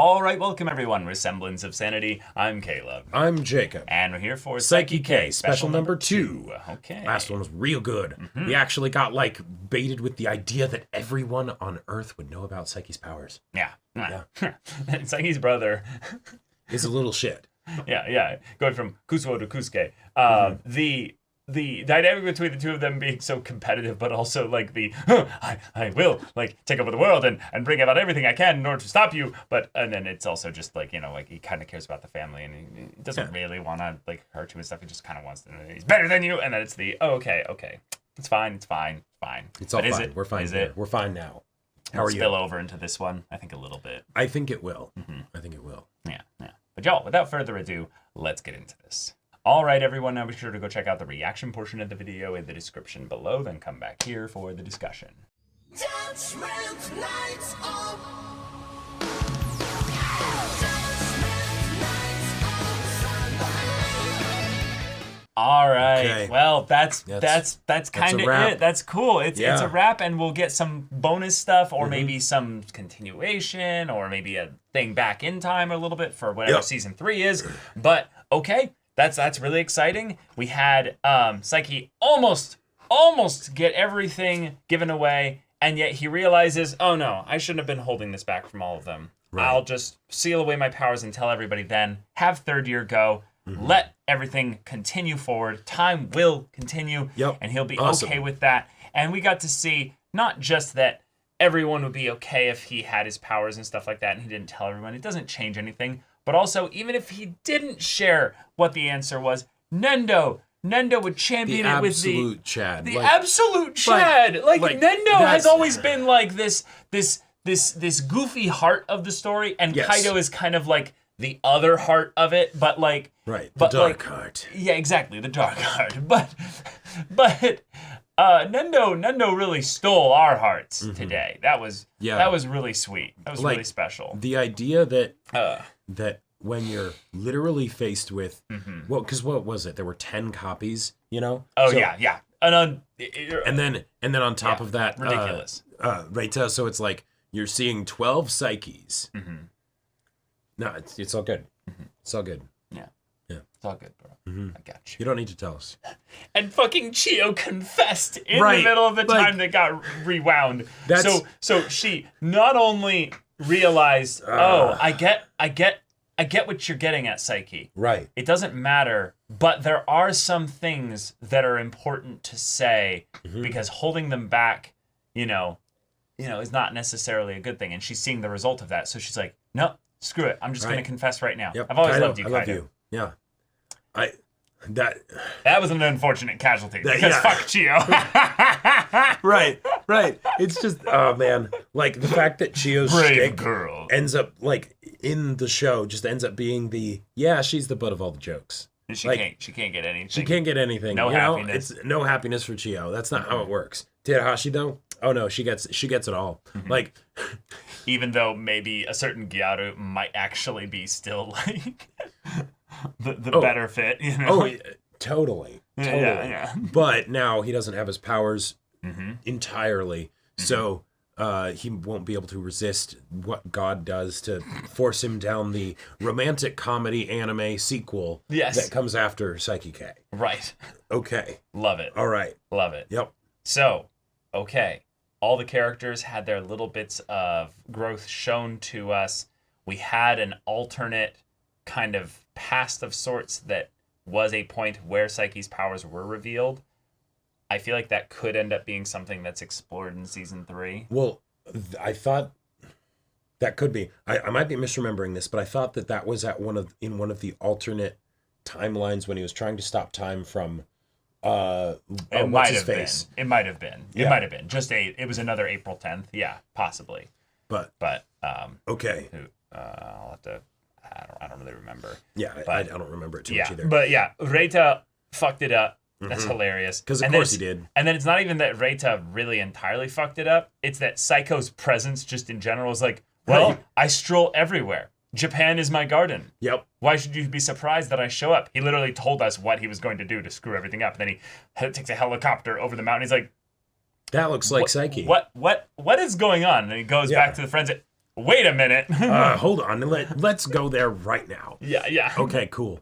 All right, welcome everyone. We're Semblance of Sanity. I'm Caleb. I'm Jacob. And we're here for Saiki K, special number 2. Okay. Last one was real good. We actually got, baited with the idea that everyone on Earth would know about Saiki's powers. Yeah. Saiki's brother. Is a little shit. Yeah. Going from Kusuo to Kusuke. The dynamic between the two of them being so competitive, but also I will take over the world and bring about everything I can in order to stop you. And then it's also just he kind of cares about the family and he doesn't really want to hurt you and stuff. He just kind of wants to know he's better than you. And then it's okay. It's fine. It's all fine. We're fine. We're fine now. How are you? Spill over into this one? I think a little bit. I think it will. Yeah. But y'all, without further ado, let's get into this. All right, everyone, now be sure to go check out the reaction portion of the video in the description below, then come back here for the discussion. Judgment nights of... All right. Okay. Well, that's kind of it. That's cool. It's a wrap, and we'll get some bonus stuff, or maybe some continuation, or maybe a thing back in time a little bit for whatever season 3 is. But okay, that's really exciting. We had Saiki almost get everything given away, and yet he realizes, oh no, I shouldn't have been holding this back from all of them. Right. I'll just seal away my powers and tell everybody then. Have third year go. Let everything continue forward. Time will continue, and he'll be okay with that. And we got to see not just that everyone would be okay if he had his powers and stuff like that, and he didn't tell everyone. It doesn't change anything. But also, even if he didn't share what the answer was, Nendo would champion it with the absolute Chad. The absolute Chad. Nendo has always been this goofy heart of the story, and Kaido is kind of the other heart of it, but the dark heart. Yeah, exactly, the dark heart. But Nendo really stole our hearts today. That was really sweet. That was really special. The idea that that when you're literally faced with because what was it? There were 10 copies, Oh, so, yeah. And then on top of that, ridiculous. Reita, so it's you're seeing 12 Saikis. No, it's all good. It's all good. Yeah. It's all good, bro. I got you. You don't need to tell us. And fucking Chio confessed in the middle of the time that got rewound. So she not only realized, I get what you're getting at, Saiki. Right. It doesn't matter, but there are some things that are important to say because holding them back, is not necessarily a good thing. And she's seeing the result of that. So she's like, no. Screw it. I'm just going to confess right now. Yep. I've always loved you, Kaido. I love you. Yeah. That was an unfortunate casualty because fuck Chio. Right. It's just, oh man. The fact that Chio's shtick ends up, in the show, just ends up being she's the butt of all the jokes. She can't get anything. She can't get anything. No happiness. It's no happiness for Chio. That's not how it works. Terahashi, though, oh no, she gets it all. Even though maybe a certain Gyaru might actually be still the better fit, Oh, totally. Yeah. But now he doesn't have his powers entirely, so he won't be able to resist what God does to force him down the romantic comedy anime sequel that comes after Saiki K. Right. Okay. Love it. All right. Love it. Yep. So, okay. All the characters had their little bits of growth shown to us. We had an alternate kind of past of sorts that was a point where Saiki's powers were revealed. I feel like that could end up being something that's explored in season 3. Well, I thought that could be. I might be misremembering this, but I thought that was in one of the alternate timelines when he was trying to stop time from it might have been. It might have been. It was another April 10th. Yeah, possibly. But okay. I'll have to. I don't really remember. Yeah, I don't remember it too much either. But yeah, Reita fucked it up. That's hilarious. Because of course he did. And then it's not even that Reita really entirely fucked it up. It's that Psycho's presence just in general is I stroll everywhere. Japan is my garden. Yep. Why should you be surprised that I show up? He literally told us what he was going to do to screw everything up. And then he takes a helicopter over the mountain. He's like, that looks like Saiki. What is going on? And he goes back to the friends. wait a minute. Hold on. Let's go there right now. Yeah. Okay, cool.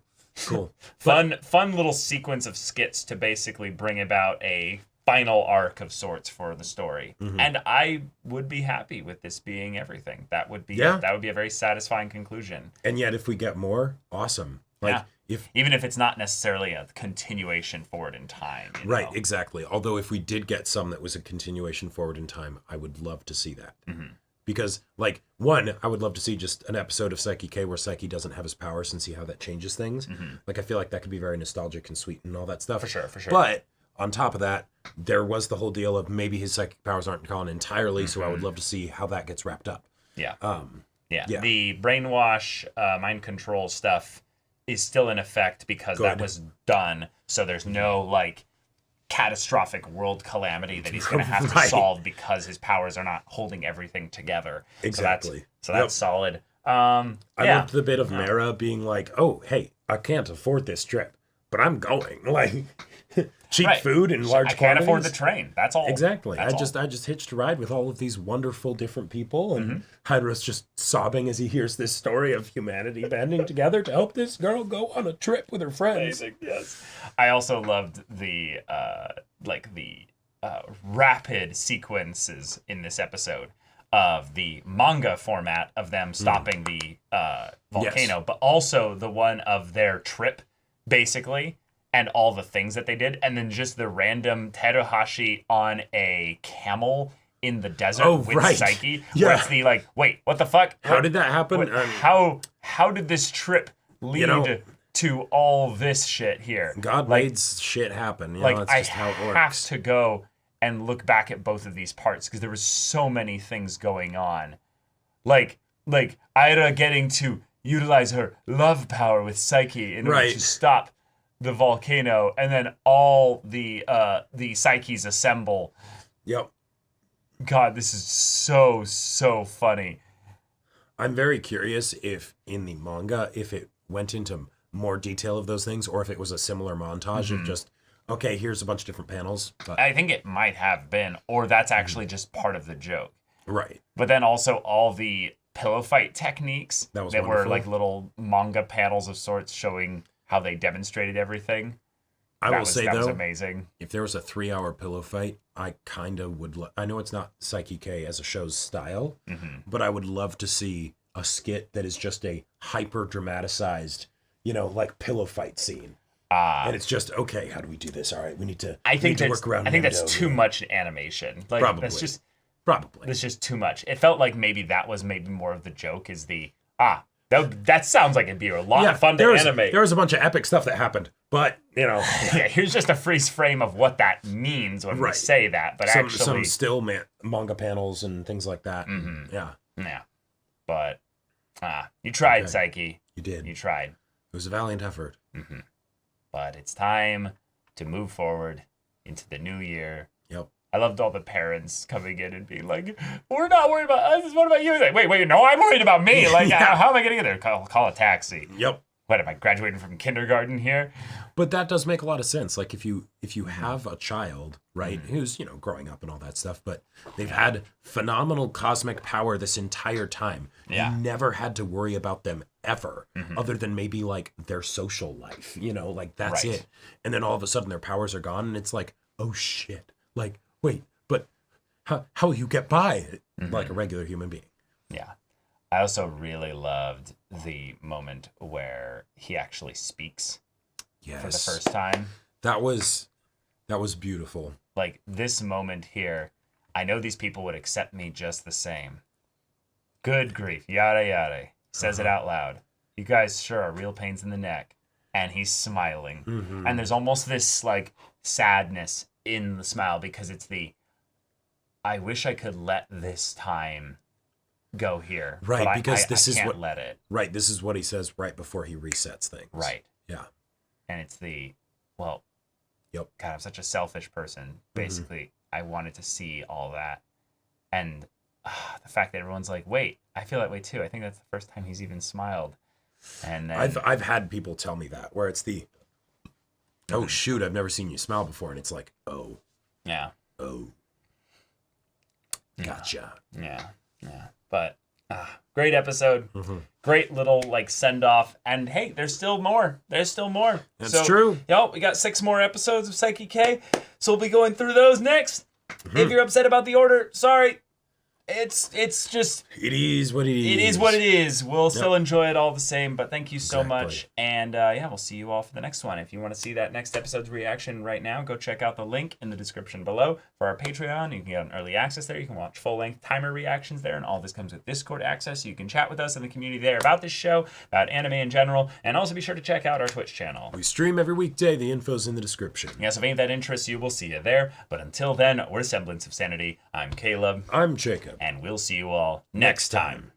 Fun little sequence of skits to basically bring about a final arc of sorts for the story. And I would be happy with this being everything. That would be a very satisfying conclusion. And yet if we get more, awesome. Like even if it's not necessarily a continuation forward in time. Right, exactly. Although if we did get some that was a continuation forward in time, I would love to see that. Because, like, one, I would love to see just an episode of Saiki K where Saiki doesn't have his powers and see how that changes things. Like, I feel like that could be very nostalgic and sweet and all that stuff. For sure. But on top of that, there was the whole deal of maybe his psychic powers aren't gone entirely, so I would love to see how that gets wrapped up. Yeah. The brainwash, mind control stuff is still in effect because that was done. So there's no, like, catastrophic world calamity that he's going to have to solve because his powers are not holding everything together. Exactly. So that's solid. I loved the bit of Mara being like, "Oh, hey, I can't afford this trip, but I'm going." Like, cheap food in large quantities. I can't afford the train. That's all. Exactly. I just hitched a ride with all of these wonderful different people, and Hydra's just sobbing as he hears this story of humanity banding together to help this girl go on a trip with her friends. Amazing, yes. I also loved the rapid sequences in this episode of the manga format of them stopping the volcano, but also the one of their trip, basically, and all the things that they did, and then just the random Teruhashi on a camel in the desert with Saiki. Yeah. Where it's the like, wait, what the fuck? How did that happen? How did this trip lead to all this shit here? God made shit happen. That's just how it works. I have to go and look back at both of these parts because there was so many things going on. Like Aira getting to utilize her love power with Saiki in order to stop the volcano, and then all the Saikis assemble. Yep. God, this is so funny. I'm very curious if in the manga, if it went into more detail of those things, or if it was a similar montage of just, okay, here's a bunch of different panels. But I think it might have been, or that's actually just part of the joke. Right. But then also all the pillow fight techniques that were like little manga panels of sorts showing how they demonstrated everything. That was amazing. If there was a 3-hour pillow fight, I kind of would. I know it's not Saiki K as a show's style, but I would love to see a skit that is just a hyper dramatized, like pillow fight scene. And it's just, okay, how do we do this? All right, we need to work around. I think that's too much animation. Like, Probably. That's just too much. It felt like maybe that was maybe more of the joke is the that sounds like it'd be a lot of fun to animate. There was a bunch of epic stuff that happened, but here's just a freeze frame of what that means when we say that. But some still manga panels and things like that. Yeah. But you tried, Saiki. You did. You tried. It was a valiant effort. But it's time to move forward into the new year. Yep. I loved all the parents coming in and being like, "We're not worried about us. What about you?" Like, wait, no, I'm worried about me. Like, how am I getting in there? Call a taxi. Yep. What, am I graduating from kindergarten here? But that does make a lot of sense. Like, if you have a child, right, who's, growing up and all that stuff, but they've had phenomenal cosmic power this entire time. Yeah. You never had to worry about them ever, other than maybe, like, their social life. Like, that's it. And then all of a sudden their powers are gone, and it's like, oh, shit. Like, wait, but how will you get by like a regular human being? Yeah. I also really loved the moment where he actually speaks for the first time. That was beautiful. Like, this moment here, I know these people would accept me just the same. Good grief, yada yada. Says it out loud. You guys sure are real pains in the neck. And he's smiling. And there's almost this, like, sadness in the smile because it's I wish I could let this time go here. Right, because this is can't let it. Right, this is what he says right before he resets things. Right. Yeah. And it's God, I'm such a selfish person. Basically, I wanted to see all that. And the fact that everyone's like, wait, I feel that way too. I think that's the first time he's even smiled. And then, I've had people tell me that, where it's oh shoot, I've never seen you smile before, and it's like, oh. Yeah. Oh. Gotcha. Yeah. But Great episode. Great little like send off. And hey, there's still more. That's true. Yo, we got 6 more episodes of Saiki K. So we'll be going through those next. If you're upset about the order, sorry. It's just... It is what it is. It is what it is. We'll still enjoy it all the same, but thank you so much. And we'll see you all for the next one. If you want to see that next episode's reaction right now, go check out the link in the description below for our Patreon. You can get an early access there. You can watch full-length timer reactions there, and all this comes with Discord access, so you can chat with us in the community there about this show, about anime in general, and also be sure to check out our Twitch channel. We stream every weekday. The info's in the description. Yes, if any of that interests you, we'll see you there. But until then, we're Semblance of Sanity. I'm Caleb. I'm Jacob. And we'll see you all next time.